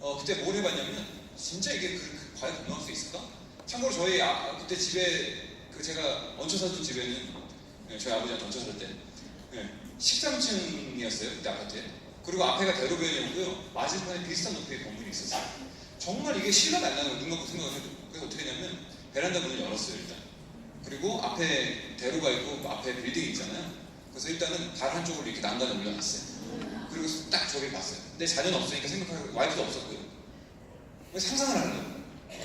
그때 뭘 해봤냐면 진짜 이게 과연 건너갈 수 있을까? 참고로 저희 그때 집에 제가 얹혀 살던 집에는 저희 아버지한테 얹혀 살 때 13층이었어요 그때 아파트에. 그리고 앞에가 대로변이었고요. 맞은편에 비슷한 높이의 건물이 있었어요. 정말 이게 실감이 안 나는 거예요. 눈 감고 생각을 해도. 그래서 어떻게 했냐면 베란다 문을 열었어요 일단. 그리고 앞에 대로가 있고 앞에 빌딩이 있잖아요. 그래서 일단은 발 한쪽으로 이렇게 난간을 올려놨어요. 그리고 딱 저기를 봤어요. 근데 자녀는 없으니까 생각하고 와이프도 없었고요. 상상을 하려고.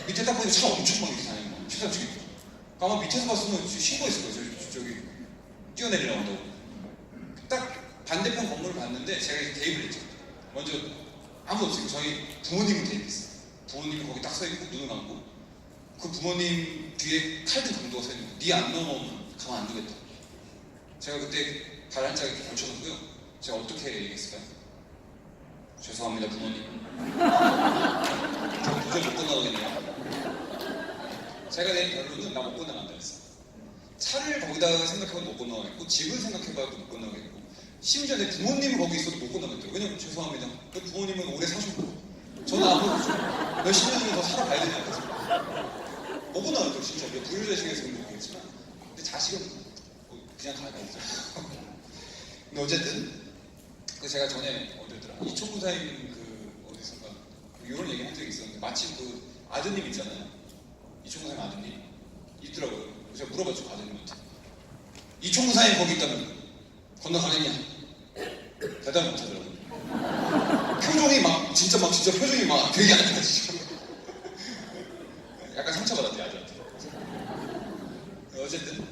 밑에 딱 보니까 차 엄청 막 이렇게 다니는 거예요. 13층에. 아마 밑에서 봤으면 신고했을 거예요. 저기 뛰어내리려고 한다고. 딱 반대편 건물을 봤는데 제가 이렇게 대입을 했죠. 먼저 아무도 없어요. 저희 부모님은 대입했어요. 부모님이 거기 딱 서있고 눈을 감고 그 부모님 뒤에 칼든 강도가 서있는 거예요. 니 안 넘어오면 가만 안 두겠다. 제가 그때 발 한 짝 이렇게 걸쳐놓고요. 제가 어떻게 얘기했을까요? 죄송합니다 부모님. 저 도저히 못 건너가겠네요. 제가 낸 결론은 나 못 건너간다 했어요. 차를 거기다가 생각해봐도 못 건너가겠고 집을 생각해봐도 못 건너가겠고 심지어 내 부모님이 거기 있어도 못 건너겠대요. 왜냐면 죄송합니다. 그 부모님은 오래 사셨고 저는 앞으로 몇십 년을 더 살아가야 되지 않겠습니까? 못 건너가겠죠 진짜. 부유자식에서 모르겠지만 근데 자식은 그냥 가야겠죠. 근데 어쨌든 제가 전에 어디더라 이총무사님 어디선가 이런 얘기 한 적이 있었는데 마침 아드님 있잖아요. 이총무사님 아드님 있더라고요. 제가 물어봤죠 아드님한테. 이총무사님 거기 있다면 건너가겠냐? 대답을 못하더라고요. 표정이 진짜 표정이 되게 안 좋아지죠. 약간 상처받았대요 아들한테. 어쨌든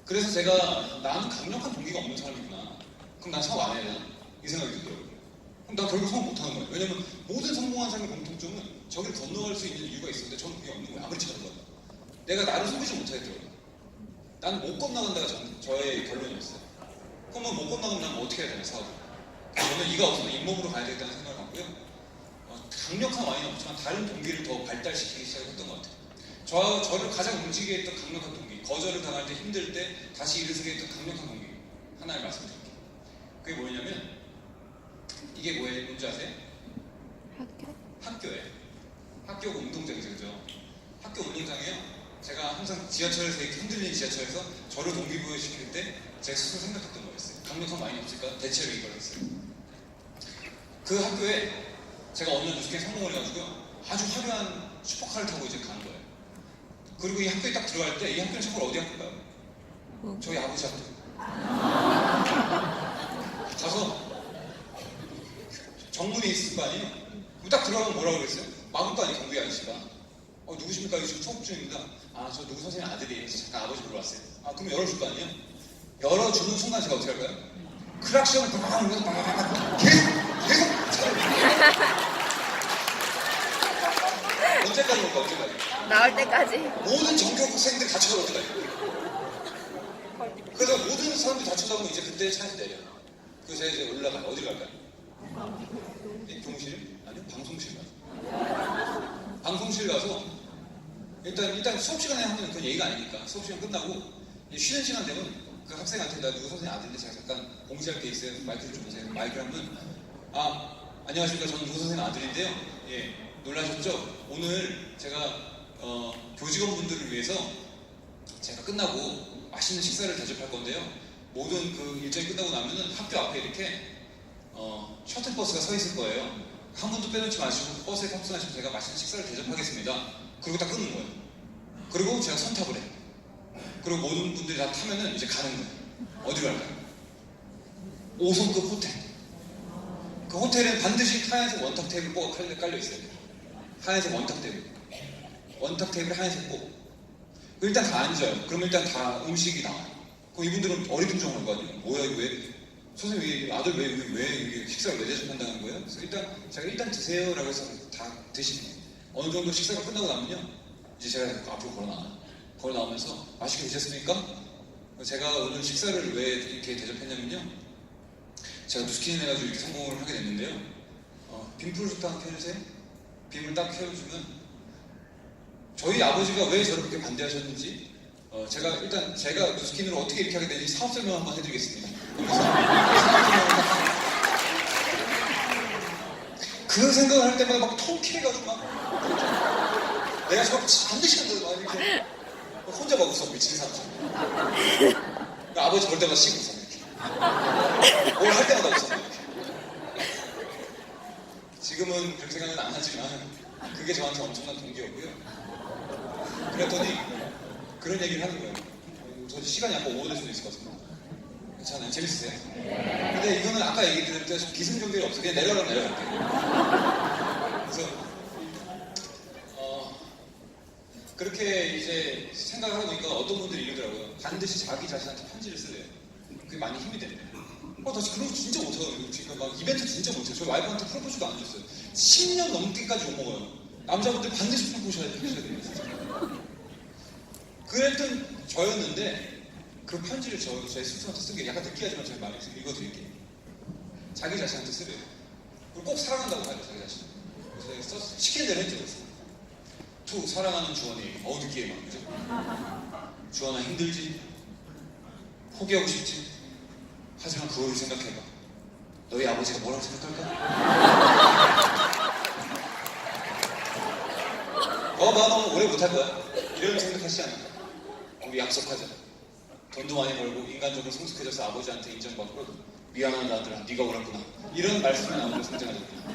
그래서 제가 나는 강력한 동기가 없는 사람이구나. 그럼 난 사업 안 해야 되나? 이 생각이 들더라고요. 그럼 난 결국 사업 못하는 거예요. 왜냐면 모든 성공한 사람의 공통점은 저길 건너갈 수 있는 이유가 있었는데 저는 그게 없는 거예요. 아무리 찾아봐도. 내가 나를 속이지 못하겠더라고요. 나는 못 건너간다가 저의 결론이었어요. 그러면 못 건너가면 난 어떻게 해야 되나 사업을. 저는 이가 없어서 잇몸으로 가야 되겠다는 생각을 갖고요. 강력한 와인은 없지만 다른 동기를 더 발달시키기 시작했던 것 같아요. 저를 가장 움직이게 했던 강력한 동기, 거절을 당할 때 힘들 때 다시 일어서게 했던 강력한 동기 하나를 말씀드릴게요. 그게 뭐냐면 이게 뭔지 아세요? 학교예요. 학교가 운동장이죠. 그죠? 학교 운동장이에요. 제가 항상 지하철에서 이렇게 흔들리는 지하철에서 저를 동기부여시킬 때 제가 스스로 생각했던 거였어요. 강력한 와인이 없을까? 대체로 이걸 했어요. 그 학교에 제가 어느 날 뉴스케이 성공을 해가지고요. 아주 화려한 슈퍼카를 타고 이제 가는 거예요. 그리고 이 학교에 딱 들어갈 때 이 학교는 참고로 어디 학교일까요? 저희 아버지 학교. 가서 정문이 있을 거 아니에요? 그럼 딱 들어가면 뭐라고 그랬어요? 막을 거 아니에요 경비 아저씨가. 누구십니까? 지금 수업 중입니다. 저 누구 선생님 아들이에요. 그래서 잠깐 아버지 보러 왔어요. 그럼 열어줄 거 아니에요? 열어주는 순간 제가 어떻게 할까요? 크락션을 계속 언제까지 올까? 언제까지? 나올 때까지. 모든 전교 학생들이 다 쳐다볼 때까지. 그래서 모든 사람들이 다 쳐다보면 이제 그때 차에서 내려. 그래서 제가 이제 올라가요. 어디로 갈까요? 교무실? 아니요, 방송실 가요. 방송실 가서 일단 수업 시간에 하면 그건 얘기가 아니니까 수업 시간 끝나고 쉬는 시간 되면 그 학생한테 나 누구 선생님 아들인데 제가 잠깐 공지할 게 있어요. 마이크를 좀 보세요. 마이크를 하면 안녕하십니까. 저는 누구 선생님 아들인데요. 예, 놀라셨죠? 오늘 제가 교직원분들을 위해서 제가 끝나고 맛있는 식사를 대접할 건데요. 모든 그 일정이 끝나고 나면은 학교 앞에 이렇게 셔틀버스가 서 있을 거예요. 한 분도 빼놓지 마시고 버스에 탑승하시면 제가 맛있는 식사를 대접하겠습니다. 그리고 딱 끊는 거예요. 그리고 제가 선탑을 해요. 그리고 모든 분들이 다 타면은 이제 가는 거예요. 어디로 갈까요? 5성급 호텔. 그 호텔은 반드시 하얀색 원탁 테이블 꼭 깔려 있어야 돼요. 하얀색 원탁 테이블. 원탁 테이블 하얀색 꼭. 일단 다 앉아요. 그러면 일단 다 음식이 나와요. 그럼 이분들은 어리둥절한 거 아니에요? 뭐야 이거 왜? 선생님 아들 왜 식사를 왜 대접한다는 거예요? 그래서 제가 일단 드세요 라고 해서 다 드시네요. 어느 정도 식사가 끝나고 나면요. 이제 제가 앞으로 걸어 나오면서 맛있게 드셨습니까? 제가 오늘 식사를 왜 이렇게 대접했냐면요. 제가 누스킨 해가지고 이렇게 성공을 하게 됐는데요. 빔프를 딱 켜주세요. 빔을 딱 켜주면 저희 아버지가 왜 저를 그렇게 반대하셨는지 제가 누스킨으로 어떻게 이렇게 하게 되는지 사업 설명 한번 해드리겠습니다. 그 생각을 할 때마다 막 통쾌해가지고 막 내가 저거 반드시 한다 막 이렇게 혼자 막 웃어 미친 사람처럼. 아버지 볼 때마다 씩 웃어 이렇게. 뭘 할 때마다 웃어 이렇게. 지금은 그렇게 생각은 안 하지만 그게 저한테 엄청난 동기였고요. 그랬더니 그런 얘기를 하는 거예요. 저 시간이 아까 오버될 수도 있을 것 같은데 괜찮아요? 재밌으세요? 근데 이거는 아까 얘기 드렸듯이 기승전결이 없어. 그냥 내려가면 내려갈게요. 그래서 그렇게 이제 생각을 하다 보니까 어떤 분들이 이러더라고요. 반드시 자기 자신한테 편지를 쓰래요. 그게 많이 힘이 된대. 나 그런 거 진짜 못하거든요. 지금 막 이벤트 진짜 못해요. 저 와이프한테 프로포즈도 안 해줬어요. 10년 넘게까지 욕먹어요. 남자분들 반드시 프로포즈 하셔야 돼요. 진짜. 그랬던 저였는데 그 편지를 제 스스로한테 쓴 게 약간 느끼하지만 제가 많이 읽어드릴게요. 자기 자신한테 쓰래요. 그리고 꼭 사랑한다고 하죠, 자기 자신. 그래서 제가 시키는 대로 했죠. 투, 사랑하는 주원이. 느끼해 막 그죠? 주원아 힘들지? 포기하고 싶지? 하지만 그거를 생각해봐. 너희 아버지가 뭐라고 생각할까? 나 너무 오래 못할 거야. 이런 생각하시지 않을까? 우리 약속하자. 돈도 많이 벌고 인간적으로 성숙해져서 아버지한테 인정받고 미안하다 아들아 네가 옳았구나. 이런 말씀이 나오면 성장하겠구나.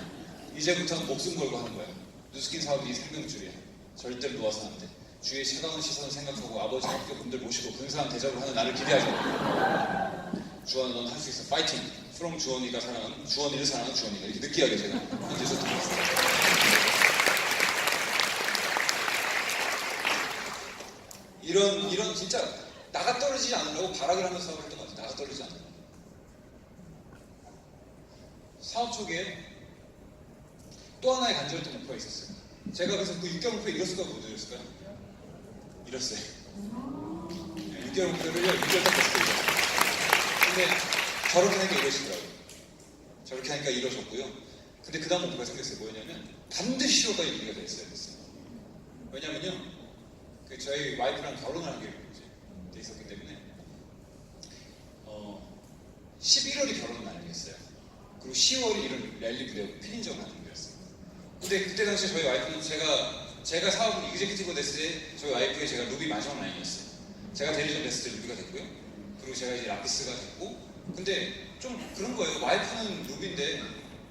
이제부터는 목숨 걸고 하는 거야. 누스킨 사업이 네 생명줄이야. 절대로 놓아서는 안 돼. 주위의 차가운 시선을 생각하고 아버지 학교 분들 모시고 근사한 대접을 하는 나를 기대하지 마. 주원아 넌 할 수 있어. 파이팅. 프롬 주원이가 사랑하는 주원이를 사랑하는 주원이가. 이렇게 느끼하게 제가 편지에서 드리겠습니다. 이런 진짜 나가 떨어지지 않으려고 발악을 하면서 사업을 했던 것 같아요. 나가 떨어지지 않으려고. 사업 초기에 또 하나의 간절했던 목표가 있었어요. 제가 그래서 그 6개월 목표 이뤘을까 못 이뤘을까요? 이뤘어요. 6개월 목표를 6개월 딱 됐어요. 근데 저렇게 하니까 이루어지더라고요. 저렇게 하니까 이루어졌고요. 근데 그 다음 목표가 생겼어요. 뭐였냐면 반드시 10월까지 유지가 됐어요. 왜냐면요. 저희 와이프랑 결혼을 하기로 돼 있었기 때문에 11월이 결혼 날이었어요. 그리고 10월이 이런 랠리 무대 피린적을 하는 무대였어요. 근데 그때 당시에 저희 와이프는 제가 사업을 이그제큐티브 됐을 때 저희 와이프의 제가 루비 마지막 라인이었어요. 제가 대리점 됐을 때 루비가 됐고요. 그리고 제가 이제 라피스가 됐고. 근데 좀 그런 거예요. 와이프는 루비인데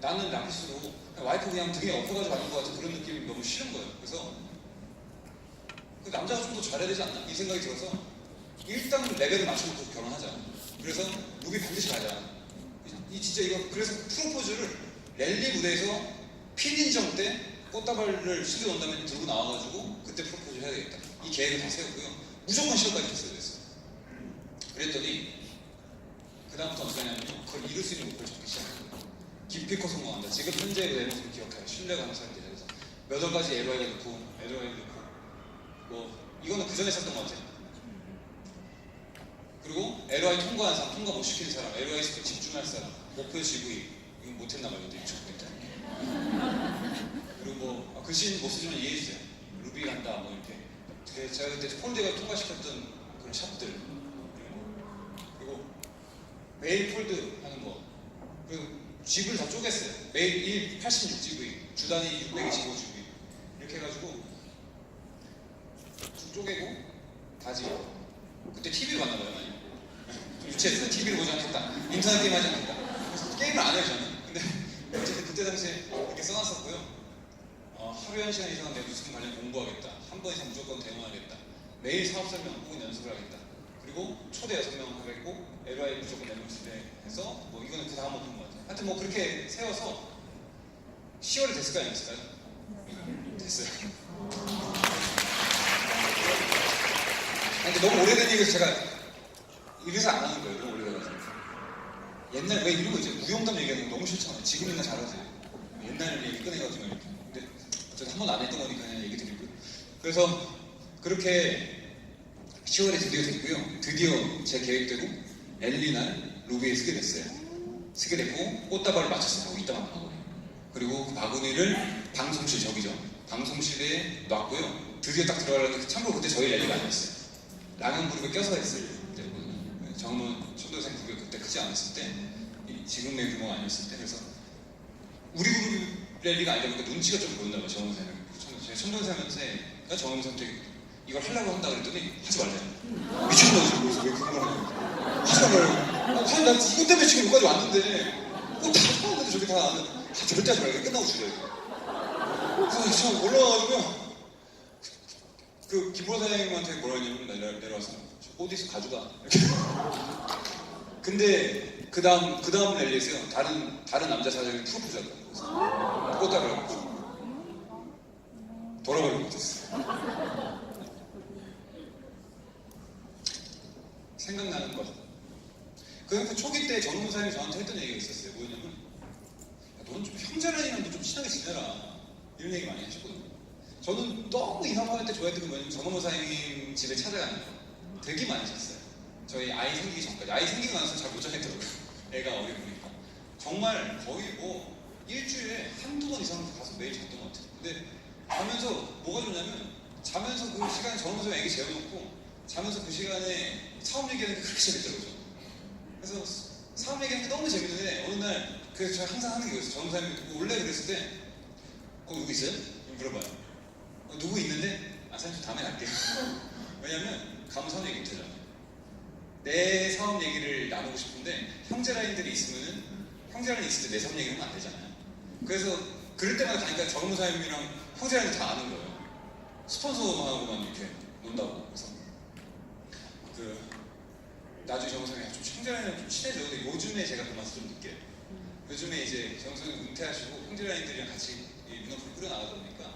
나는 라피스로 와이프 그냥 등에 엎어가지고 가는 것 같은 그런 느낌이 너무 싫은 거예요. 그래서 그 남자가 좀 더 잘해야 되지 않나? 이 생각이 들어서 일단 레벨을 맞춰놓고 결혼하자. 그래서 루비 반드시 가자. 진짜 이거 그래서 프로포즈를 랠리 무대에서 핀인정 때 꽃다발을 숨겨놓은 다음에 들고 나와가지고 그때 프로포즈를 해야 되겠다. 이 계획을 다 세웠고요. 무조건 10월까지 됐어야 됐어요. 그랬더니 그다음부터 어떻게 하냐면요. 그걸 이룰 수 있는 목표를 잡기 시작해요. 기필코 성공한다. 지금 현재의 내 모습을 기억해요. 신뢰가 가는 사람들이 그래서 몇 월까지 LOI가 넣고 이거는 그 전에 썼던 것 같아요. 그리고 LOI 통과한 사람, 통과 못 시키는 사람, LOI 집중할 사람, 목표 GV 이건 못했나 봐요. 6,900장. 그리고 글씨는 못 쓰지만 이해해주세요. 루비 간다 이렇게. 제가 그때 폴드가 통과시켰던 그런 샵들. 그리고 메일 폴드 하는 거. 그리고 GV를 다 쪼갰어요. 메일 86GV, 주단위 625GV 이렇게 해가지고 쪼개고 다지. 그때 TV를 봤나봐요. 많이. 좀 유치했어요. TV를 보지 않겠다. 인터넷 게임 하지 않겠다. 그래서 게임을 안 해요 저는. 근데 어쨌든 그때 당시에 이렇게 써놨었고요. 하루에 1시간 이상은 내 뉴스킨 관련 공부하겠다. 한 번 이상 무조건 대응하겠다. 매일 사업 설명 꼭 연습을 하겠다. 그리고 초대 6명 하겠고 LOI 무조건 4명씩 해서 이거는 그 다음 목표인 것 같아요. 하여튼 그렇게 세워서 10월에 됐을까요? 안 됐을까요? 됐어요. 근데 너무 오래된 얘기에서 제가 이래서 안 하는 거예요. 너무 오래돼가지고. 옛날 왜 이런 거 이제 무용담 얘기하는 거 너무 싫잖아요. 지금이나 잘하지. 옛날 얘기 꺼내가지고 이렇게. 근데 어쨌든 한 번도 안 했던 거니까 그냥 얘기 드리고요. 그래서 그렇게 10월에 드디어 됐고요. 드디어 제 계획대로 엘리날 루비에 쓰게 됐어요. 쓰게 됐고 꽃다발을 맞췄어요. 이따 만나고. 그리고 그 바구니를 방송실 저기죠. 방송실에 놨고요. 드디어 딱 들어가려는데 참고로 그때 저희 랠리가 아니었어요. 라면 그룹에 껴서 했을 때거든요. 정문 초등생 그룹이 그때 크지 않았을 때, 지금의 규모가 아니었을 때. 그래서 우리 그룹이 랠리가 아니다 보니까 눈치가 좀 보였나 봐요. 정은사님. 제가 청년사한테 정은사한테 이걸 하려고 한다 그랬더니 하지 말래요. 미쳤나 지금 그래서 왜 그런 걸 하냐고. 하지 말래요. 사실 나 이것 때문에 지금 여기까지 왔는데 꼭다 나왔는데 저게 다 나왔는데 절대 하지 말고 끝나고 줄여요. 그래서 제가 올라와가지고요. 그 김보라 사장님한테 뭐라 했냐면 내려와서 어디서 가져가 이렇게. 근데 그 다음 랠리에서요 다른 남자 사장이 프로포즈 하더라고요. 꽃다발을 돌아버리고 못했어요. 생각나는 것. 그 초기 때 정은무 사장님이 저한테 했던 얘기가 있었어요. 뭐였냐면 넌 좀 형제랑이랑도 좀 친하게 지내라 이런 얘기 많이 하셨거든요. 저는 너무 이상할 때 좋아했던 게 뭐냐면 정은무 사장님 집에 찾아가는 거 되게 많이 잤어요. 저희 아이 생기기 전까지. 아이 생기고 나서 잘 못 자겠더라고요. 애가 어리 보니까. 정말 거의 뭐 일주일에 한두 번 이상 가서 매일 잤던 것 같아요. 근데 자면서 뭐가 좋냐면 자면서 그 시간에 정은무 사장님 애기 재워놓고 자면서 그 시간에 사업 얘기하는 게 그렇게 재밌더라고요. 그래서 사업 얘기하는 게 너무 재밌는데 어느 날 그래서 제가 항상 하는 게 있어요. 정은무 사장님이 원래 그랬을 때 누구 있어요? 물어봐요. 누구 있는데? 사장님 저 다음에 할게요. 왜냐면 가면 사업 얘기 못하잖아요. 내 사업 얘기를 나누고 싶은데 형제 라인들이 있으면은 형제 라인 있을 때 내 사업 얘기를 하면 안 되잖아요. 그래서 그럴 때마다 가니까 정은무 사장님이랑 형제 라인 다 아는 거예요. 스폰서하고만 이렇게 논다고. 그래서 나중에 정은무 사장님이 좀 형제 라인이랑 좀 친해져요. 근데 요즘에 제가 그 맛을 좀 느껴요. 요즘에 이제 정은무 사장님 은퇴하시고 형제 라인들이랑 같이 문어풀을 꾸려나가다 보니까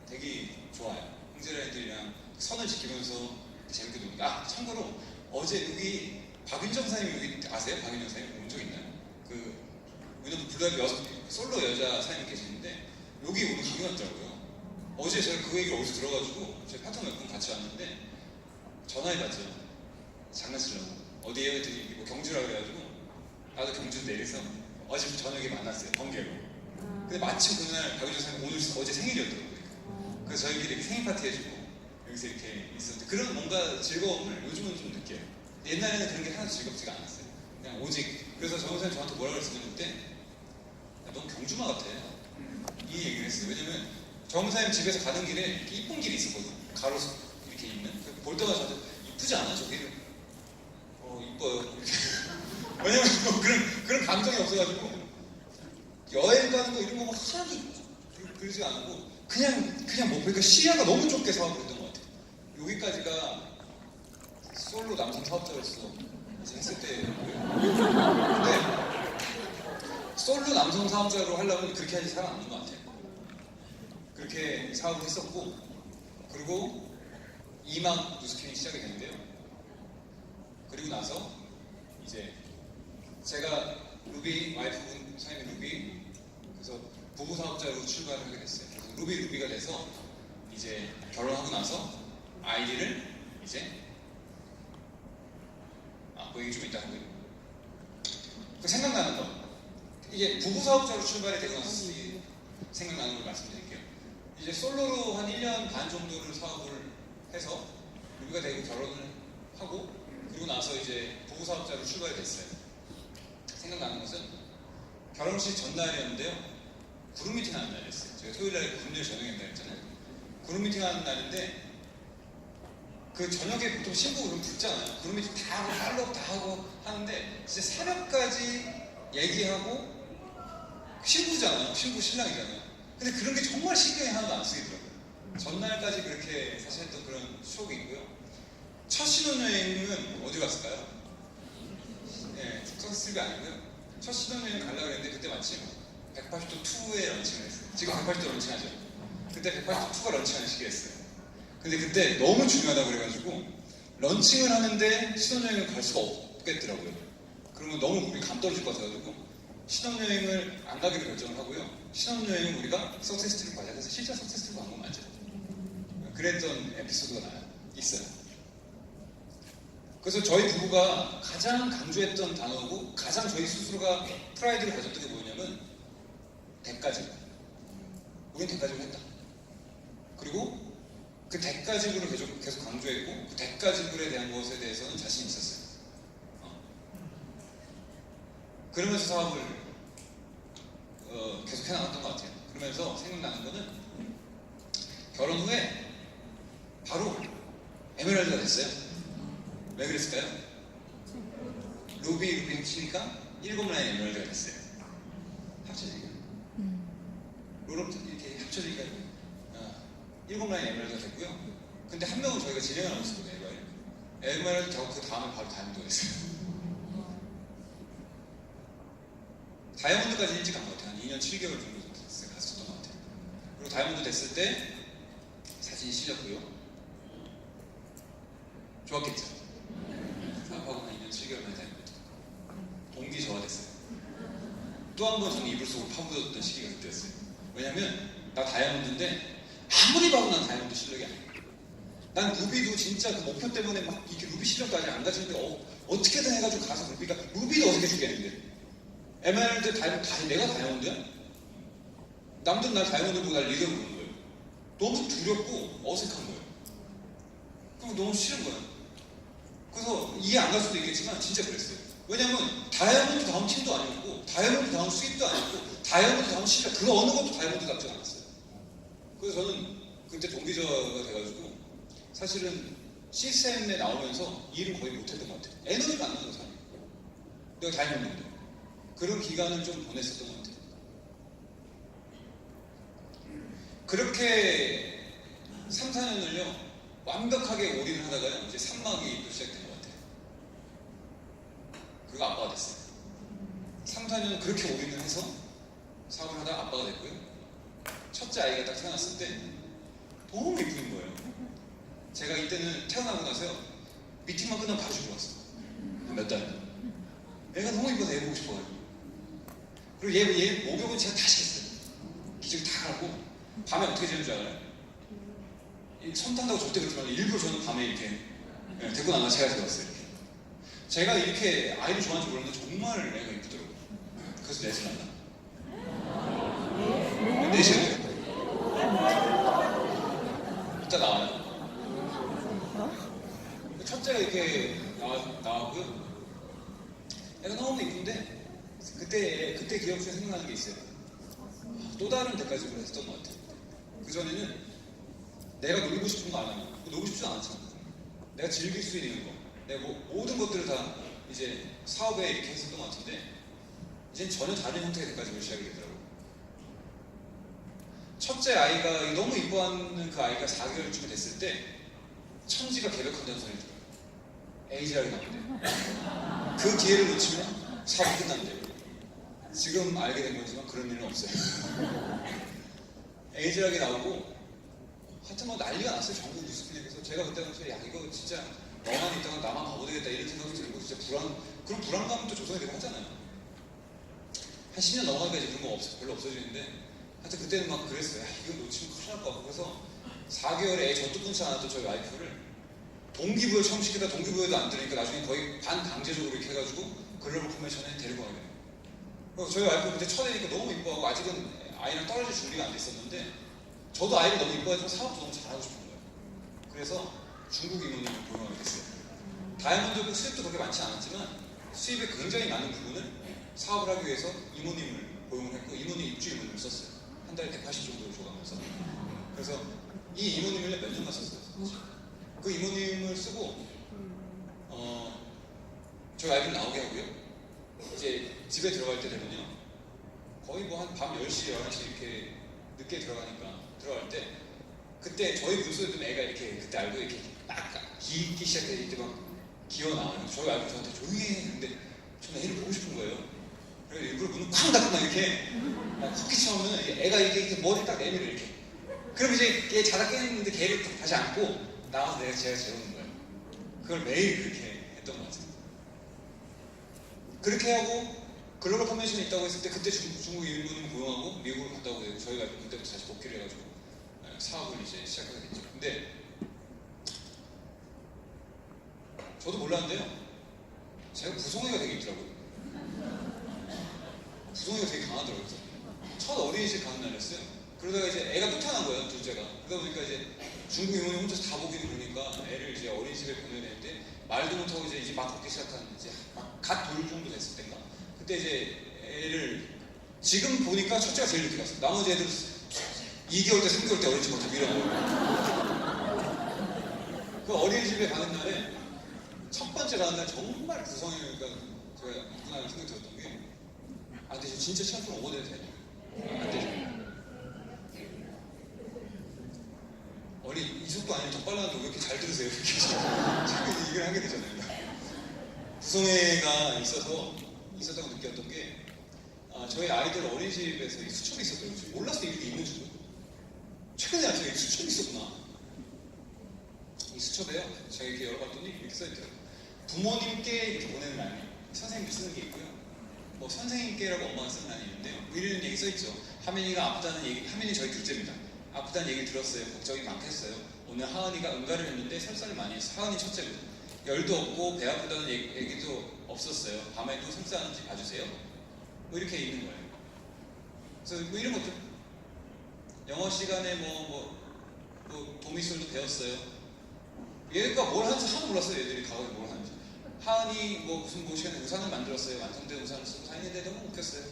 되게 좋아요. 형제 라인들이랑 선을 지키면서 재밌게 노니까. 참고로 어제 여기 박윤정 사장님 여기 아세요? 박윤정 사장님 본 적 있나요? 그 문어풀 블루아이브 솔로 여자 사장님 계시는데 여기 오늘 강의 왔더라고요. 어제 제가 그 얘기를 어디서 들어가지고 제 파트너 몇 분 같이 왔는데 전화해봤죠. 장난치려고. 어디에요? 했더니 뭐 경주라 그래가지고 나도 경주 내려서 어제 저녁에 만났어요. 번개로. 근데 마침 그날 박윤정 사장님 어제 생일이었더라고요. 그래서 저희끼리 이렇게 생일 파티 해주고 여기서 이렇게 있었는데 그런 뭔가 즐거움을 요즘은 좀 느껴요. 옛날에는 그런 게 하나도 즐겁지가 않았어요. 그냥 오직. 그래서 정은 사장님 저한테 뭐라고 그랬었냐면 그때 넌 경주마 같아 이 얘기를 했어요. 왜냐면 정은 사장님 집에서 가는 길에 이렇게 이쁜 길이 있었거든요. 가로수 이렇게 있는. 볼 때마다 저한테 이쁘지 않아? 저기를 이뻐요. 왜냐면 뭐 그런 감정이 없어가지고 여행 가는 거 이런 거 하나도 그러지 않고 그냥 뭐 그러니까 시야가 너무 좁게 사업을 했던 것 같아요. 여기까지가 솔로 남성 사업자로서 했을 때. 근데 솔로 남성 사업자로 하려면 그렇게 하지 잘 않는 것 같아요. 그렇게 사업을 했었고 그리고 이막 뉴스캔이 시작이 됐는데요. 그리고 나서 이제 제가 루비 와이프분 사장님 루비 그래서 부부 사업자로 출발을 하게 됐어요. 그래서 루비가 돼서 이제 결혼하고 나서 아이디를 이제 그 얘기 좀 이따 하고요. 그 생각나는 거 이게 부부 사업자로 출발이 되고 나서 생각나는 걸 말씀드릴게요. 이제 솔로로 한 1년 반 정도를 사업을 해서 루비가 되고 결혼을 하고 그리고 나서 이제 부부 사업자로 출발이 됐어요. 생각나는 것은 결혼식 전날이었는데요. 그룹 미팅 하는 날이었어요. 제가 토요일날에 금요일 저녁에 한다 했잖아요. 그룹 미팅 하는 날인데 그 저녁에 보통 신부 그룹 붙잖아요. 그룹 미팅 다 하고 팔로업 다 하고 하는데 진짜 새벽까지 얘기하고 신부잖아요. 신부 신랑이잖아요. 근데 그런 게 정말 신경이 하나도 안 쓰이더라고요. 전날까지 그렇게 사실 했던 그런 추억이 있고요. 첫 신혼여행은 어디 갔을까요? 네, 석스슬비 아니고요. 첫 신혼여행 가려고 했는데 그때 마침 180도 2에 런칭을 했어요. 지금 180도 런칭하죠. 그때 180도 2가 런칭하는 시기였어요. 근데 그때 너무 중요하다고 그래가지고 런칭을 하는데 신혼여행을 갈 수가 없겠더라고요. 그러면 너무 우리 감 떨어질 것 같아가지고 신혼여행을 안 가기로 결정을 하고요. 신혼여행은 우리가 석세스트립 가자 해서 실제 석세스트립 간 건 맞죠. 그랬던 에피소드가 있어요. 그래서 저희 부부가 가장 강조했던 단어고 가장 저희 스스로가 프라이드를 가졌던 게 뭐냐면 대가집. 우린 대가집을 했다. 그리고 그 대가지불을 계속 강조했고 그 대가지불에 대한 것에 대해서는 자신이 있었어요. 그러면서 사업을 계속 해나갔던 것 같아요. 그러면서 생각나는 거는 결혼 후에 바로 에메랄드가 됐어요. 왜 그랬을까요? 루비 합치니까 7라인 에메랄드가 됐어요. 합쳐지니까. 롤업 이렇게 합쳐지니까 7라인 에메랄드가 됐고요. 근데 한 명은 저희가 진행을 하고 있었거든요. 에메랄드 하고 그 다음에 바로 다이아몬드가 됐어요. 다이아몬드까지 일찍 간 것 같아요. 한 2년 7개월 정도 갔었던 것 같아요. 그리고 다이아몬드 됐을 때 사진이 실렸고요. 좋았겠죠? 사업하고 한 2년 7개월 만에 다이아몬드. 동기 저하 됐어요. 또 한 번 저는 이불 속으로 파묻었던 시기가 그때였어요. 왜냐면 나 다이아몬드인데 아무리 봐도 난 다이아몬드 실력이 아니에요. 난 루비도 진짜 그 목표 때문에 막 이렇게 루비 실력까지 안 가지는데 어떻게든 해가지고 가서 루비도 어떻게 주겠는데 에메랄드 다이아몬드 다 내가 다이아몬드야? 남들은 날 다이아몬드 보고 날 리더로 보는 거예요. 너무 두렵고 어색한 거예요. 그럼 너무 싫은 거예요. 그래서 이해 안 갈 수도 있겠지만 진짜 그랬어요. 왜냐면 다이아몬드 다운 팀도 아니었고 다이아몬드 다운 수입도 아니었고 다이아몬드 다운 실력 그 어느 것도 다이아몬드답지 않았어요. 그래서 저는 그때 동기저가 돼가지고 사실은 시스템에 나오면서 일을 거의 못했던 것 같아요. 에너지가 안 나는 사람이. 내가 다이아몬드인데 그런 기간을 좀 보냈었던 것 같아요. 그렇게 3, 4년을요 완벽하게 올인을 하다가요 이제 산막이 또 시작된 것 같아요. 그리고 아빠가 됐어요. 3, 4년 그렇게 올인을 해서 사업을 하다가 아빠가 됐고요. 첫째 아이가 딱 태어났을 때 너무 예쁜 거예요. 제가 이때는 태어나고 나서요 미팅만 끝나면 바로 집으로 왔어요. 몇 달. 애가 너무 이뻐서 애 보고 싶어요. 그리고 얘 목욕은 제가 다 시켰어요. 기저귀 다 갈고 밤에 어떻게 지는 줄 알아요? 손 탄다고 절대 그러지 말고 일부러 저는 밤에 이렇게 데리고 나가 제가 데려왔어요. 제가 이렇게 아이를 좋아하는지 몰랐는데 정말 애가 이쁘더라고요. 그래서 넷을 낳나? 넷이에요. 이따 나와요. 첫째가 이렇게 나왔고요. 애가 너무 이쁜데 그때 기억 중에 생각나는 게 있어요. 또 다른 데까지 했던 것 같아요. 그 전에는 내가 놀고 싶은 거 안 하고 놀고 싶지 않았잖아. 내가 즐길 수 있는 거, 내가 모든 것들을 다 이제 사업에 이렇게 했었던 것 같은데 이젠 전혀 다른 형태의 데까지 시작이 되더라고요. 첫째 아이가 너무 이뻐하는 그 아이가 4개월쯤 됐을 때 천지가 개벽한다는 소리를 들어요. 에이즈락이 나오는데 그 기회를 놓치면 사업이 끝난대요. 지금 알게 된 거지만 그런 일은 없어요. 에이즈락이 나오고 하여튼 뭐 난리가 났어요. 전국 뉴스피드에서. 제가 그때 당시에 야 이거 진짜 너만 있다가 나만 바보 되겠다 이런 생각이 들고 진짜 그런 불안감도 조성이 되고 하잖아요. 한 10년 넘어가니까 이제 그런 거 별로 없어지는데 하여튼 그때는 막 그랬어요. 야 이거 놓치면 큰일 날 것 같고 그래서 4개월에 애 젖도 끊지 않았던 저희 와이프를 동기부여 처음 시키다 동기부여도 안 되니까 나중에 거의 반강제적으로 이렇게 해가지고 글로벌 포메이션에 데리고 가게 돼요. 그래서 저희 와이프 그때 첫애니까 너무 이뻐하고 아직은 아이랑 떨어질 준비가 안 됐었는데 저도 아이를 너무 이뻐해서 사업도 너무 잘하고 싶은 거예요. 그래서 중국 임원님을 고용하게 됐어요. 다이아몬드 수입도 그렇게 많지 않았지만 수입의 굉장히 많은 부분을 사업을 하기 위해서 임원님을 고용을 했고 임원님 입주 임원님을 썼어요. 한 달에 180 정도를 줘가면서. 그래서 이 임원님을 몇 년간 썼어요. 그 임원님을 쓰고 저희 아이를 나오게 하고요. 이제 집에 들어갈 때 되면요. 거의 뭐 한 밤 10시, 11시 이렇게 늦게 들어갈 때 그때 저희 문소에 든 애가 이렇게 그때 알고 이렇게 딱 기기 시작할 때 막 기어 나와요. 저희 아이가 저한테 조용히 해. 근데 저는 애를 보고 싶은 거예요. 그래서 일부러 문을 쾅 닫고 막 이렇게 막 헛기 쳐오면 애가 이렇게 머리 딱 내밀어 이렇게. 그럼 이제 걔 자다 깨는데 걔를 다시 안고 나와서 제가 재우는 거예요. 그걸 매일 그렇게 했던 것 같아요. 그렇게 하고 글로벌 포메이션이 있다고 했을 때 그때 중국 일본을 고용하고 미국을 갔다 오고 되고 저희가 그때부터 다시 복귀를 해가지고 사업을 이제 시작하게 됐죠. 근데 저도 몰랐는데요. 제가 부성애가 되게 있더라고요. 부성애가 되게 강하더라고요. 첫 어린이집 가는 날이었어요. 그러다가 이제 애가 또 태어난 거예요, 둘째가. 그러다 보니까 이제 중국 이모님 혼자서 다 보기는 그러니까 애를 이제 어린이집에 보내야 되는데 말도 못하고 이제 막 걷기 시작한 이제 막 갓 돌 정도 됐을 때인가. 그때 이제 애를 지금 보니까 첫째가 제일 늦게 갔어. 나머지 애들 2개월 때, 3개월 때 어린이집 먼저 밀어넣어요. 그 어린이집에 가는 날에 첫 번째 가는 날 정말 구성이니까 제가 있구나 생각이 들었던 게 안 되죠. 진짜 시간표로 오버돼도 돼요. 안 되죠. 어린 이속도 아니면 더 빨라는데 왜 이렇게 잘 들으세요? 이렇게 자꾸 얘기를 하게 되잖아요. 구성회가 있었다고 느꼈던 게 저희 아이들 어린이집에서 이 수첩이 있었거든요. 몰랐어요. 이게 있는 줄도. 최근에 알았어요. 이 수첩이 있었구나. 이 수첩에요. 제가 이렇게 열어봤더니 이렇게 써있더라고요. 부모님께 이렇게 보내는 라인, 선생님이 쓰는 게 있고요. 뭐 선생님께라고 엄마가 쓰는 라인이 있는데요. 뭐 이런 얘기 써있죠. 하민이가 아프다는 얘기, 하민이 저희 둘째입니다. 아프다는 얘기를 들었어요. 걱정이 많겠어요. 오늘 하은이가 응가를 했는데 설사를 많이 했어요. 하은이 첫째거든요. 열도 없고 배 아프다는 얘기도 없었어요. 밤에도 설사하는지 봐주세요. 뭐 이렇게 있는 거예요. 그래서 뭐 이런 것들 영어 시간에 뭐 도미술도 배웠어요. 얘가 뭘 하는지 하나도 몰랐어요. 얘들이 과거에 뭘 하는지. 하은이 무슨 시간에 우산을 만들었어요. 완성된 우산을 쓰고 다니는데 너무 웃겼어요.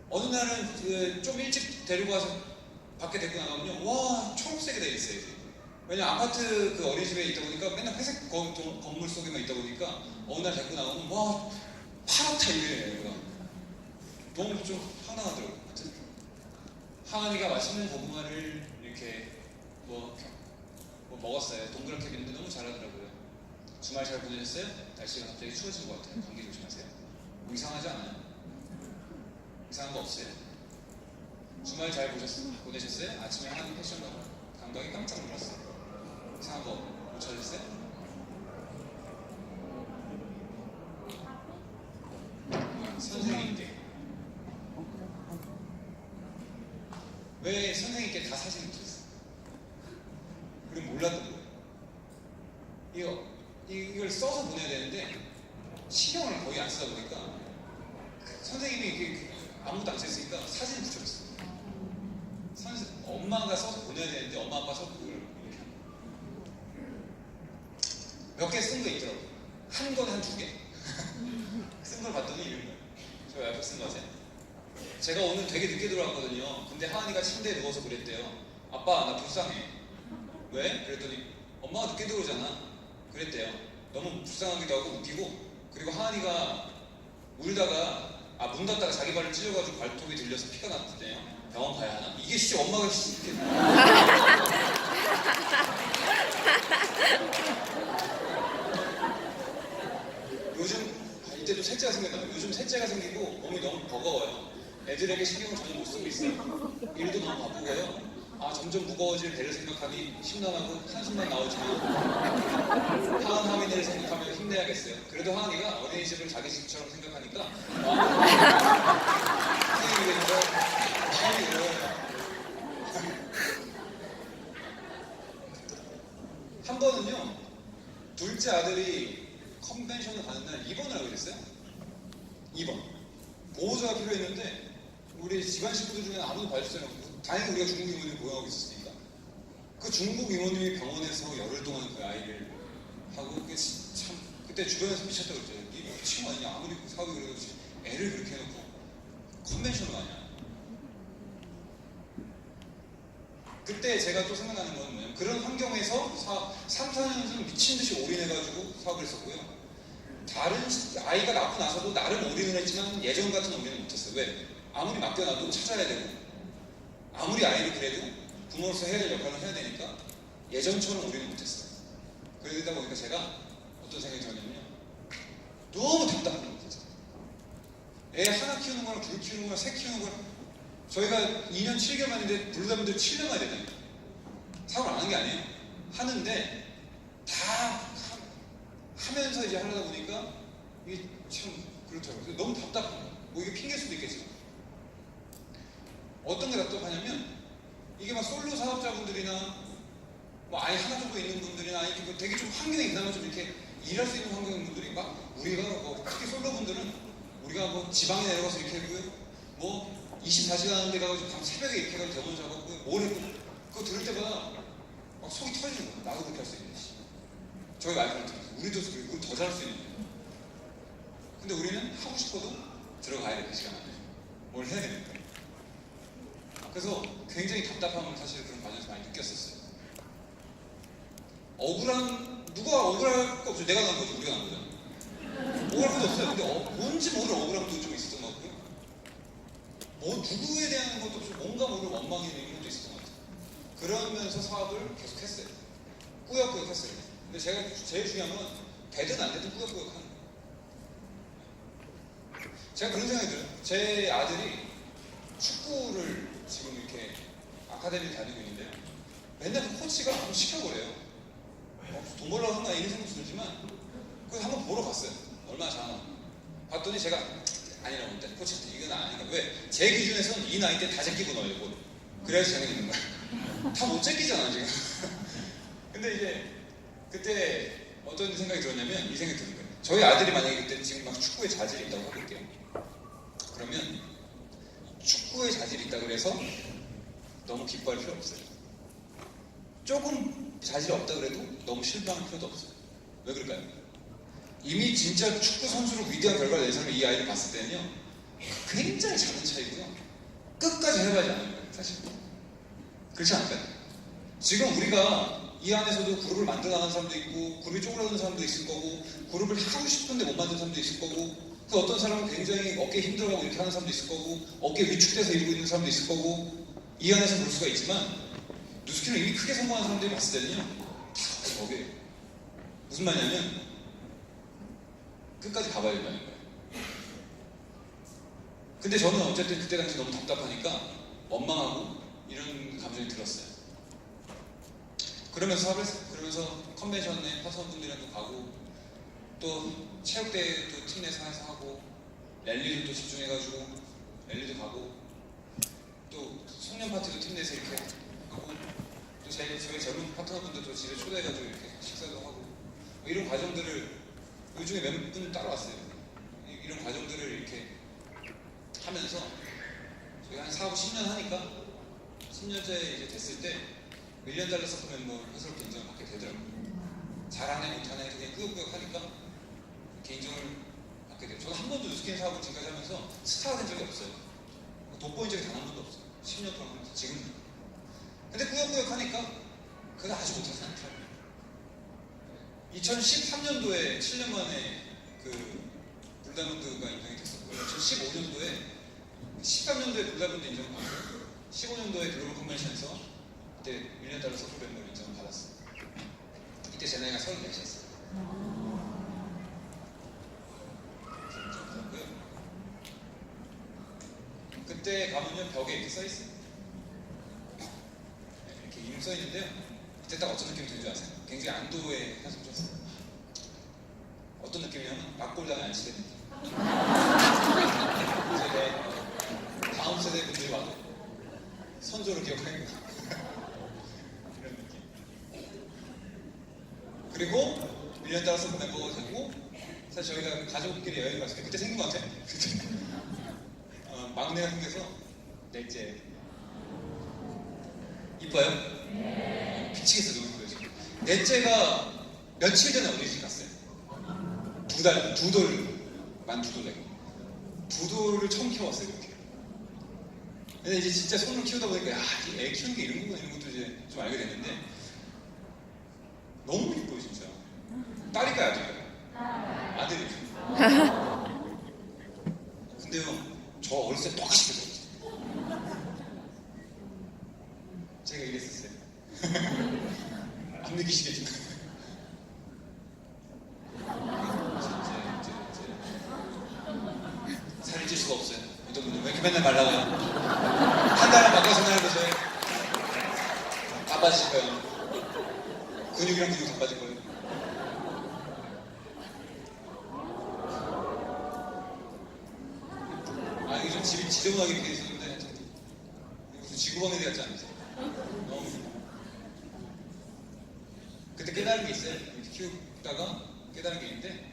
어느 날은 좀 일찍 데리고 와서 밖에 데리고 나가면요, 와 초록색이 돼 있어요. 왜냐면 아파트 그 어린이집에 있다 보니까 맨날 회색 건물 속에만 있다 보니까 어느 날 데리고 나가면 와 파랗다 이래요. 얘가 너무 좀 황당하더라고요. 하은이가 맛있는 고구마를 이렇게 먹었어요. 동그랗게 빈는데 너무 잘하더라고요. 주말 잘 보내셨어요? 날씨가 갑자기 추워진 것 같아요. 감기 조심하세요. 뭐 이상하지 않아요? 이상한 거 없어요? 주말 잘 보내셨어요? 아침에 하는 패션 감각이 깜짝 놀랐어요. 이상한 거 못 찾으셨어요? 선생님께 왜 선생님께 다 사진을 붙였어요? 그리고 몰랐던 거예요. 이걸 써서 보내야 되는데 신경을 거의 안 쓰다 보니까 선생님이 이게 아무것도 안 썼으니까 사진을 붙여줬어요. 엄마가 써서 보내야 되는데 엄마 아빠 써서 그걸 이렇게 몇 개 쓴 거 있더라고요. 한 건 한 2개 쓴 걸 봤더니 이런 거예요. 저 옆에 쓴 거 아세요? 제가 오늘 되게 늦게 들어왔거든요. 근데 하은이가 침대에 누워서 그랬대요. 아빠 나 불쌍해. 왜? 그랬더니 엄마가 늦게 들어오잖아. 그랬대요. 너무 불쌍하기도 하고 웃기고, 그리고 하은이가 울다가 문 닫다가 자기 발을 찢어가지고 발톱이 들려서 피가 났대요. 병원 가야 하나? 이게 진짜 엄마가 이렇게 요즘 이때도 셋째가 생겼나요? 요즘 셋째가 생기고 몸이 너무 버거워요. 애들에게 신경을 전혀 못 쓰고 있어요. 일도 너무 바쁘고요. 점점 무거워질 배를 생각하니 심란하고 한숨만 나오지만 하은 하민이를 생각하면 힘내야겠어요. 그래도 하은이가 어린이집을 자기 집처럼 생각하니까 선생님이 되는 거 마음이 들어요. 한 번은요, 둘째 아들이 컨벤션을 가는 날 입원을 하게 됐어요. 입원. 보호자가 필요했는데 우리 집안 식구들 중에 아무도 봐주지 않고, 다행히 우리가 중국 이모님을 보호하고 있었으니까 그 중국 이모님이 병원에서 열흘 동안 그 아이를 하고, 참 그때 주변에서 미쳤다고 그랬죠. 니 미친 거 아니냐, 아무리 사업이 그래도 애를 그렇게 해놓고 컨벤션을 하냐. 그때 제가 또 생각나는 건 뭐냐면, 그런 환경에서 3, 4년은 미친 듯이 올인해가지고 사업을 했었고요. 다른 아이가 낳고 나서도 나름 올인을 했지만 예전 같은 올인을 못했어요. 왜? 아무리 맡겨놔도 찾아야 되고, 아무리 아이를 그래도 부모로서 해야 될 역할을 해야 되니까 예전처럼 올인을 못했어요. 그러다 보니까 제가 어떤 생각이 들었냐면요, 너무 답답한 거예요. 애 하나 키우는 거랑 둘 키우는 거랑 셋 키우는 거랑, 저희가 2년 7개월 만인데 블루다분들 7년 만에 되다니까. 사업을 안 하는 게 아니에요. 하는데 다 하면서 이제 하려다 보니까 이게 참 그렇더라고요. 너무 답답한 거예요. 뭐 이게 핑계일 수도 있겠지만, 어떤 게 답답하냐면, 이게 막 솔로 사업자분들이나 뭐 아예 하나 정도 있는 분들이나, 아니 뭐 되게 좀 환경이 그나마 좀 이렇게 일할 수 있는 환경인 분들이 막, 우리가 특히 솔로분들은 우리가 뭐 지방에 내려가서 이렇게 했고요, 뭐 24시간 하는 데 가가지고 밤 새벽에 이렇게 해가지고 대본 작업고 뭘 했고, 그거 들을 때마다 막 속이 터지는 거예요. 나도 그렇게 할 수 있는지. 저희 와이프한테 들었어요. 우리도 그걸 더 잘할 수 있는데. 근데 우리는 하고 싶어도 들어가야 돼, 그 시간 안에. 뭘 해야 됩니까? 그래서 굉장히 답답함을 사실 그런 과정에서 많이 느꼈었어요. 누가 억울할 거 없죠. 내가 난 거죠. 우리가 난 거죠. 억울할 것도 없어요. 근데 뭔지 모를 억울함도 좀 있었던 것 같고요. 누구에 대한 것도 없이 뭔가 모를 원망이 있는 것도 있었던 것 같아요. 그러면서 사업을 계속 했어요. 꾸역꾸역 했어요. 근데 제가 제일 중요한 건 되든 안 되든 꾸역꾸역 하는 거예요. 제가 그런 생각이 들어요. 제 아들이 축구를 지금 이렇게 아카데미를 다니고 있는데요. 맨날 그 코치가 좀 시켜보래요. 돈 벌려고 한다 이런 생각도 들지만 그래서 한번 보러 갔어요. 얼마나 잘하나 봤더니 제가 아니라고 했더니 코치한테 이건 아니니까 왜? 제 기준에서는 이 나이 때 다 제끼고 넣어요. 그래야지 재능이 있는 거야. 다 못 제끼잖아 지금. 근데 이제 그때 어떤 생각이 들었냐면 이 생각이 드는 거예요. 저희 아들이 만약에 그때 지금 막 축구에 자질이 있다고 해볼게요. 그러면 축구에 자질이 있다고 해서 너무 기뻐할 필요 없어요. 조금 자질이 없다 그래도 너무 실망할 필요도 없어요. 왜 그럴까요? 이미 진짜 축구 선수로 위대한 결과를 낸 사람이 이 아이를 봤을 때는요 굉장히 작은 차이고요 끝까지 해봐야지 않는 거예요. 사실 그렇지 않을까요? 지금 우리가 이 안에서도 그룹을 만들어 나가는 사람도 있고 그룹이 쪼그라드는 사람도 있을 거고 그룹을 하고 싶은데 못 만드는 사람도 있을 거고 그 어떤 사람은 굉장히 어깨에 힘들어하고 이렇게 하는 사람도 있을 거고 어깨에 위축돼서 이러고 있는 사람도 있을 거고 이 안에서 볼 수가 있지만 누스키는 이미 크게 성공한 사람들이 봤을 때는요 다 거기에요. 무슨 말이냐면 끝까지 가봐야 된다는 거예요. 근데 저는 어쨌든 그때 당시 너무 답답하니까 원망하고 이런 감정이 들었어요. 그러면서 사업을 했어요. 그러면서 컨벤션에 파수원분들이랑도 가고 또 체육대회도 팀 내에서 하고 랠리도 또 집중해가지고 랠리도 가고 또 송년 파티도 팀 내에서 이렇게 하고 또 저희 젊은 파트너분들도 집에 초대해가지고 이렇게 식사도 하고 뭐 이런 과정들을 요즘에 몇 분 따라왔어요. 이런 과정들을 이렇게 하면서 저희 한 사업 10년 하니까 10년째 이제 됐을 때 $1,000,000 서플 멤버 회사로부터 인정을 받게 되더라고요. 잘하네 못하네 그냥 꾸역꾸역 하니까 개인정을 받게 돼요. 저는 한 번도 누스킨 사업을 지금까지 하면서 스타가 된 적이 없어요. 돋보인 적이 단 한 번도 없어요. 10년 동안 하면서 지금. 근데 꾸역꾸역 하니까 그거 아주 못하지 않더라고요. 2013년도에 7년 만에 그 블다문드가 인정이 됐었고요. 2015년도에 13년도에 블다문드 인정을 받고 15년도에 글로벌 컨벤션에서 그때 $1,000,000 서플 멤버 인정을 받았어요. 이때 제 나이가 34이었어요. 인정 받았고요. 그때 가면요 벽에 이렇게 써있어요. 이렇게 이름 써있는데요. 그때 딱 어떤 느낌이 드는 줄 아세요? 굉장히 안도의 한숨 쳤어요. 어떤 느낌이냐면 막골당에 안 치는 느낌. 이제 다음 세대 분들이 와도 선조를 기억하는 거 이런 느낌. 그리고 $1,000,000 서플 멤버가 되고 사실 저희가 가족끼리 여행 갔을 때 그때 생긴 것 같아요. 막내가 생겨서 넷째 이뻐요? 미치겠어 너무 이뻐요 지금. 넷째가 며칠 전에 어디서 갔어요? 두 돌 내고 두 돌을 처음 키워봤어요 이렇게. 근데 이제 진짜 손으로 키우다 보니까 애 키우는 게 이런 거구나 이런 것도 이제 좀 알게 됐는데 너무 이뻐요 진짜. 딸일까요 아들일까요? 아들이죠. 근데요 저 어렸을 때 똑같이 생겼어요. 제가 이랬었어요. 안 믿기시겠지만 살이 찔 수가 없어요. 어떤 분들 왜 이렇게 맨날 말라고요? 한 달에 바꿔서 생각해보세요. 다 빠지실 거예요. 근육이랑 근육 다 빠질 거예요. 이게 좀 집이 지저분하게 되어 있었는데 무슨 지구방에 같지 않으세요? 너무 그때 깨달은 게 있어요. 이렇게 키우다가 깨달은 게 있는데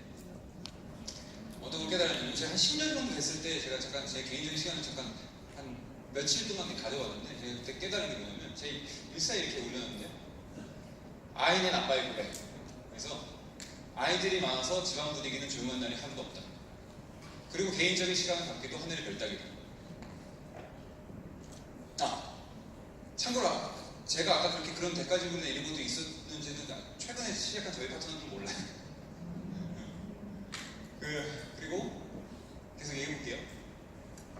어떤 걸 깨달았냐면 제가 한 10년 정도 됐을 때 제가 잠깐 제 개인적인 시간을 잠깐 한 며칠 동안 가져왔는데 제가 그때 깨달은 게 뭐냐면 제 일사에 이렇게 올렸는데 아이는 아빠의 고래. 그래서 아이들이 많아서 집안 분위기는 조용한 날이 하루도 없다. 그리고 개인적인 시간을 갖기도 하늘의 별따기다. 아, 참고로 제가 아까 그렇게 그런 대가지분의 이런 것도 있었는지는 최근에 시작한 저희 파트너는 몰라요. 그리고 계속 얘기해볼게요.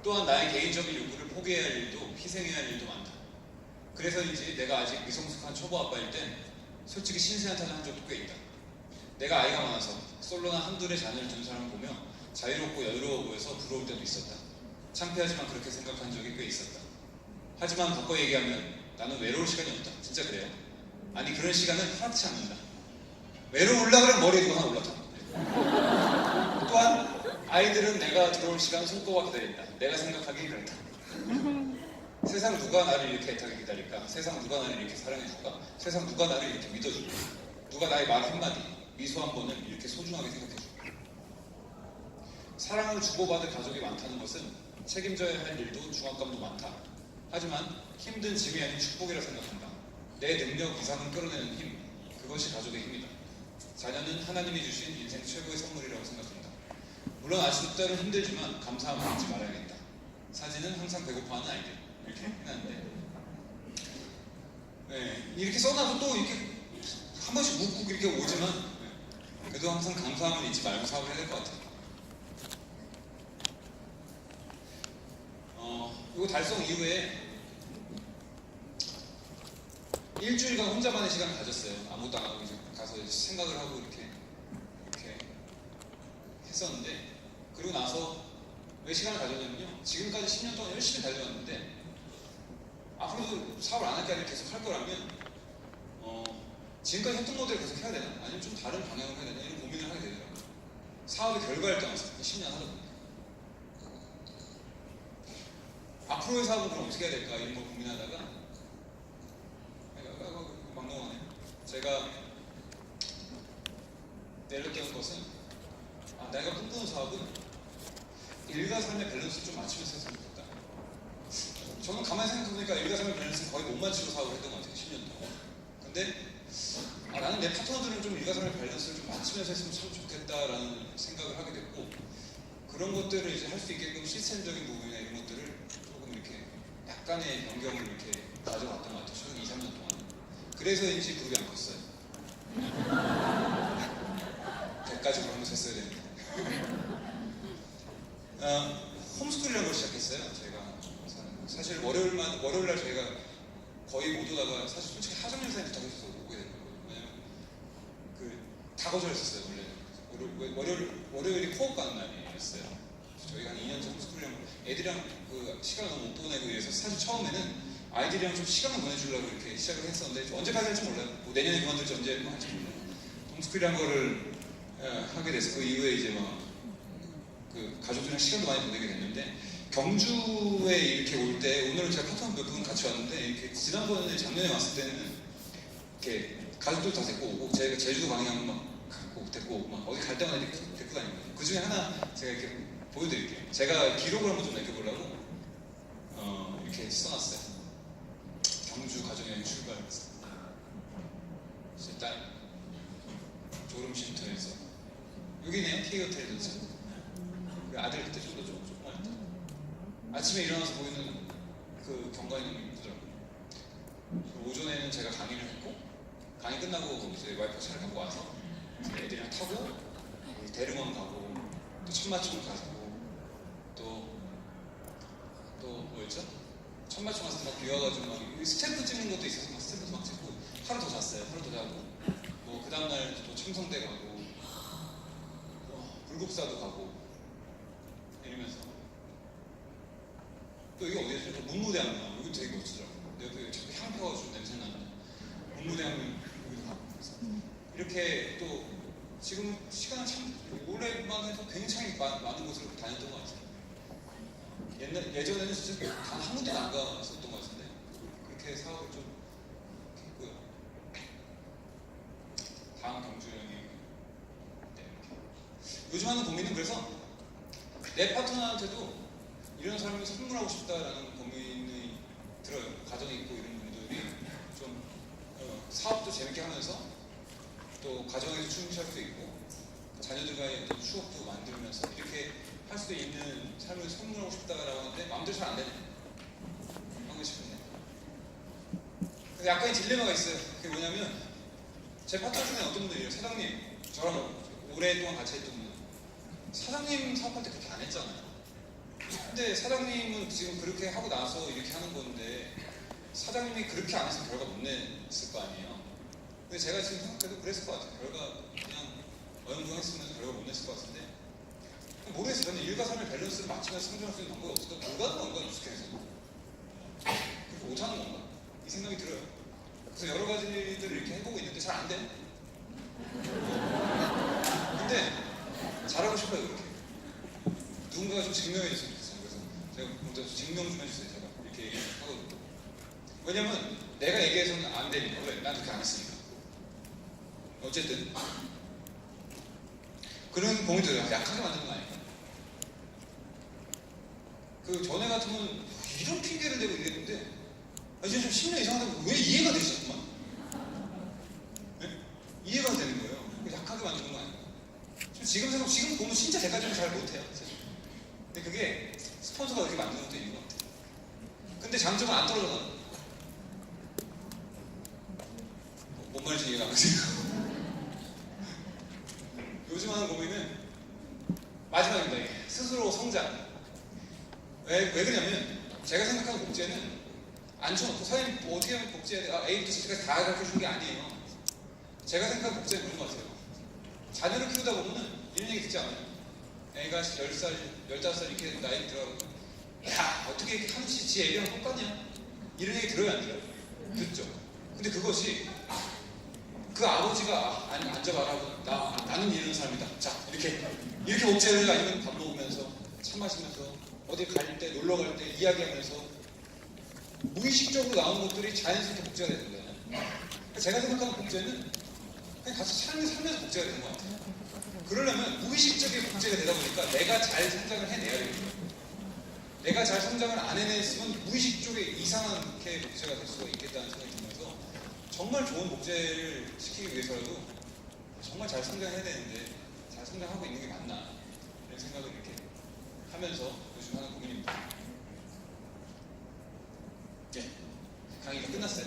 또한 나의 개인적인 욕구를 포기해야 할 일도 희생해야 할 일도 많다. 그래서인지 내가 아직 미성숙한 초보 아빠일 땐 솔직히 신세한 탓을 한 적도 꽤 있다. 내가 아이가 많아서 솔로나 한둘의 자녀를 둔 사람을 보며 자유롭고 여유로워 보여서 부러울 때도 있었다. 창피하지만 그렇게 생각한 적이 꽤 있었다. 하지만 바꿔 얘기하면 나는 외로울 시간이 없다. 진짜 그래요? 아니 그런 시간은 하나치 않는다. 외로울라 그러면 머리에 누가 하나 올라타. 또한 아이들은 내가 들어올 시간 손꼽아 기다린다. 내가 생각하기에 그렇다. 세상 누가 나를 이렇게 애타게 기다릴까? 세상 누가 나를 이렇게 사랑해줄까? 세상 누가 나를 이렇게 믿어줄까? 누가 나의 말 한마디, 미소 한 번을 이렇게 소중하게 생각해줄까? 사랑을 주고받을 가족이 많다는 것은 책임져야 할 일도 중압감도 많다. 하지만 힘든 짐이 아닌 축복이라 생각한다. 내 능력 이상을 끌어내는 힘, 그것이 가족의 힘이다. 자녀는 하나님이 주신 인생 최고의 선물이라고 생각한다. 물론 아직 때로 힘들지만 감사함을 잊지 말아야겠다. 사진은 항상 배고파하는 아이들. 이렇게 해놨는데 네, 이렇게 써놔도 또 이렇게 한 번씩 묵고 이렇게 오지만 그래도 항상 감사함을 잊지 말고 사업을 해야 될 것 같아요. 이거 달성 이후에 일주일간 혼자만의 시간을 가졌어요. 아무것도 안 하고 이제 가서 생각을 하고 이렇게 했었는데, 그리고 나서 왜 시간을 가졌냐면요, 지금까지 10년 동안 열심히 달려왔는데 앞으로도 사업을 안 할 게 아니라 계속 할 거라면 지금까지 했던 모델을 계속 해야 되나? 아니면 좀 다른 방향으로 해야 되나? 이런 고민을 하게 되더라고요. 사업의 결과일 때 왔어요. 10년 하다 보니까. 앞으로의 사업은 그럼 어떻게 해야 될까? 이런 걸 고민하다가 막 넘어가네요. 제가 내렸던 것은 내가 꿈꾸는 사업은 일과 삶의 밸런스를 좀 맞추면서 했으면 좋겠다. 저는 가만히 생각해보니까 일과 삶의 밸런스는 거의 못 맞추고 사업을 했던 것 같아요. 10년 동안. 근데 나는 내 파트너들은 좀 일과 삶의 밸런스를 좀 맞추면서 했으면 참 좋겠다라는 생각을 하게 됐고, 그런 것들을 이제 할 수 있게끔 시스템적인 부분이나 이런 것들을 조금 이렇게 약간의 변경을 이렇게 가져갔던 것 같아요. 최근 2, 3년 동안. 그래서인지 그룹이 안 컸어요. 100까지 그런 거 셌어야 되는데. 홈스쿨이라는 걸 시작했어요. 제가 사실 월요일날 저희가 거의 못 오다가 사실 솔직히 하정연 사님 부탁해서 오게 된 거예요. 왜냐면 다 거절했었어요. 원래 월요일이 코업 가는 날이었어요. 저희가 한 2년 전 홈스쿨이랑 애들이랑 시간을 너무 못 보내고 이래서 사실 처음에는 아이들이랑 좀 시간을 보내주려고 이렇게 시작을 했었는데 언제까지 할지 몰라요. 뭐 내년에 그만둘지 언제 할지 몰라요. 홈스쿨이라는 거를 하게 돼서 그 이후에 이제 가족들이랑 시간도 많이 보내게 됐는데, 경주에 이렇게 올 때, 오늘은 제가 파트너 몇 분 같이 왔는데, 이렇게 지난번에 작년에 왔을 때는 이렇게 가족들 다 데리고 오고, 제가 제주도 방향 막 데리고 오고, 막 어디 갈 때마다 이렇게 데리고 다니거든요. 그 중에 하나 제가 이렇게 보여드릴게요. 제가 기록을 한번 좀 남겨보려고 이렇게 써놨어요. 경주 가족여행 출발했어요. 제 딸 졸음쉼터에서 여기네요. K호텔 도착. 아들 그때 좀 더 조그맣다. 아침에 일어나서 보이는 그 경관이 너무 이쁘더라고요. 오전에는 제가 강의를 했고, 강의 끝나고 이제 와이프 차를 갖고 와서 애들이랑 타고 대릉원 가고, 또 천마총 가고, 또 뭐였죠? 천마총 가서 막 비 와가지고 막 스탬프 찍는 것도 있어서 막 스탬프도 막 찍고, 하루 더 잤어요. 하루 더 자고, 뭐 그 다음날 또 첨성대 가고, 불국사도 가고 이러면서, 또 여기 어디였죠? 문무대학교. 여기 되게 멋지더라고요. 여기 자꾸 향 펴가지고 냄새 나는데 문무대학교 여기도 가고. 그래서 이렇게 또 지금 시간은 참 올해만 해도 굉장히 많은 곳을 다녔던 것 같아요. 예전에는 진짜 단 한 군데도 안 갔었던 것 같은데, 그렇게 사업을 좀 했고요. 다음 경주 여행이 요즘 하는 고민은, 그래서 내 파트너한테도 이런 사람을 선물하고 싶다라는 고민이 들어요. 가정이 있고 이런 분들이 좀 사업도 재밌게 하면서 또 가정에서 충실할 수 있고 자녀들과의 어떤 추억도 만들면서 이렇게 할 수 있는 삶을 선물하고 싶다라고 하는데 마음대로 잘 안 되네. 하고 싶은데 근데 약간의 딜레마가 있어요. 그게 뭐냐면 제 파트너 중에 어떤 분들이에요. 사장님, 저랑 오랫동안 같이 했던 분, 사장님 사업할 때 그렇게 안 했잖아요. 근데 사장님은 지금 그렇게 하고 나서 이렇게 하는 건데 사장님이 그렇게 안 했으면 결과 못 냈을 거 아니에요. 근데 제가 지금 생각해도 그랬을 것 같아요. 결과 그냥 어영부영했으면 결과 못 냈을 것 같은데 모르겠어요. 저는 일과 삶의 밸런스를 맞추면서 성장할 수 있는 방법이 없을까? 불가능한 건가? 익숙해서 그렇게 못하는 건가? 이 생각이 들어요. 그래서 여러 가지들을 이렇게 해보고 있는데 잘 안 돼. 근데 잘하고 싶어요. 그렇게 누군가가 좀 증명해 줬으면 좋겠어요. 그래서 제가 먼저 증명 좀 해주세요. 제가 이렇게 얘기하거든요. 왜냐면 내가 얘기해서는 안 되니까. 왜? 난 그렇게 안 했으니까. 어쨌든 그런 공들을 약하게 만드는 거 아닐까? 그 전에 같으면 이런 핑계를 대고 이랬는데 이제 좀 10년 이상 하다 왜 이해가 되셨구만. 네? 이해가 되는 거예요. 약하게 만드는 거 아닐까? 지금 보면 진짜 대가족이 잘 못해요. 사실. 근데 그게 스폰서가 그렇게 만드는 것도 있는 것 같아요. 근데 장점은 안 떨어져 나요. 뭔 말인지 이해가 안 가세요? 요즘 하는 고민은 마지막입니다. 이게. 스스로 성장. 왜 그러냐면 제가 생각하는 복제는 앉혀놓고 사장님 뭐 어떻게 하면 복제해야 돼? A부터 Z까지 다 가르쳐주는 게 아니에요. 제가 생각하는 복제는 그런 것 같아요. 자녀를 키우다 보면은 이런 얘기 듣지 않아요? 애가 10살, 15살 이렇게 나이 들어가고 야 어떻게 이렇게 하는지 지 애기랑 똑같냐? 이런 얘기 들어요 안 들어요? 듣죠. 근데 그것이 그 아버지가 앉아봐라 나는 이런 사람이다. 자 이렇게 복제를 아니면 밥 먹으면서 차 마시면서 어디 갈 때 놀러 갈 때 이야기하면서 무의식적으로 나오는 것들이 자연스럽게 복제가 되는 거예요. 제가 생각하는 복제는 그냥 같이 살면서 복제가 되는 것 같아요. 그러려면 무의식적인 복제가 되다 보니까 내가 잘 성장을 해내야 되거든요. 내가 잘 성장을 안 해냈으면 무의식 쪽에 이상하게 복제가 될 수가 있겠다는 생각이 들면서 정말 좋은 복제를 시키기 위해서라도 정말 잘 성장해야 되는데 잘 성장하고 있는 게 맞나 이런 생각을 이렇게 하면서 요즘 하는 고민입니다. 네, 강의가 끝났어요.